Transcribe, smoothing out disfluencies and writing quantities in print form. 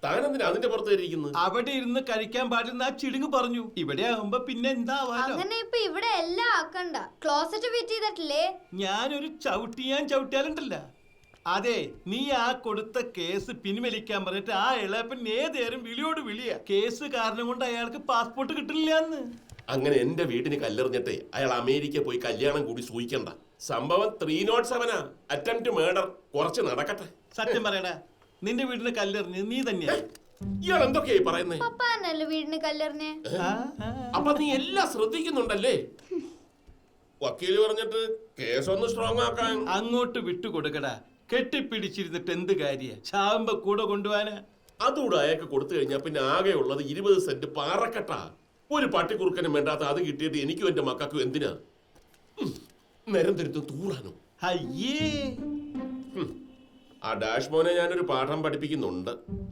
താനെന്തിനാ അതിന്റെ പുറത്ത് ഇരിക്കുന്നത്? അവിടെ ഇരുന്ന് കഴിക്കാൻ പാടില്ല ആ ചിടുങ്ങ് പറഞ്ഞു. ഇവിടെ ആവുമ്പോ പിന്നെ എന്താവാലോ. അങ്ങനെ ഇപ്പൊ ഇവിടെ എല്ലാം ആക്കണ്ട. ക്ലോസറ്റ് ഫിറ്റ് ചെയ്തിട്ടില്ലേ? ഞാനൊരു ചവിട്ടിയാലുണ്ടല്ല. അതെ, നീ ആ കൊടുത്ത കേസ് പിൻവലിക്കാൻ പറഞ്ഞിട്ട് ആ ഇളയപ്പൻ ഏതേരം വിളിയോട് വിളിയാ. കേസ് കാരണം കൊണ്ട് അയാൾക്ക് പാസ്പോർട്ട് കിട്ടില്ല എന്ന്. അങ്ങനെ എന്റെ വീട്ടിന് കല്ലെറിഞ്ഞിട്ടേ അയാൾ അമേരിക്ക പോയി കല്യാണം കൂടി സൂഹിക്കണ്ട. സംഭവം 307 അറ്റംപ്റ്റ് മേർഡർ. കുറച്ച് നടക്കട്ടെ. സത്യം പറയടാ, നിന്റെ വീടിന് കല്ലെറിഞ്ഞ് നീ തന്നെയാ. ഇയാൾ എന്തൊക്കെയായി പറയുന്നേ? പപ്പാന്നല്ലേ വീടിന് കല്ലെറിഞ്ഞേ? അപ്പൊ നീ എല്ലാം ശ്രദ്ധിക്കുന്നുണ്ടല്ലേ? വക്കീല് പറഞ്ഞിട്ട് കേസൊന്ന് സ്ട്രോങ് ആക്കാൻ. അങ്ങോട്ട് വിട്ടുകൊടുക്കടാ. കെട്ടിപ്പിടിച്ചിരുന്നിട്ട് എന്ത് കാര്യ? ചാവുമ്പോ കൂടെ കൊണ്ടുപോവാനാ? അതുകൂടെ അയാൾക്ക് കൊടുത്തു കഴിഞ്ഞാൽ പിന്നെ ആകെ ഉള്ളത് 20 സെന്റ് പാറക്കെട്ടാ. ഒരു പട്ടിക്കുറുക്കനും വേണ്ടാത്ത അത് കിട്ടിയിട്ട് എനിക്കും എന്റെ മക്കൾക്കും എന്തിനാ? നേരം തരുത്തും തൂറാനോ? അയ്യേ, ആ ഡാഷ് മോനെ ഞാനൊരു പാഠം പഠിപ്പിക്കുന്നുണ്ട്.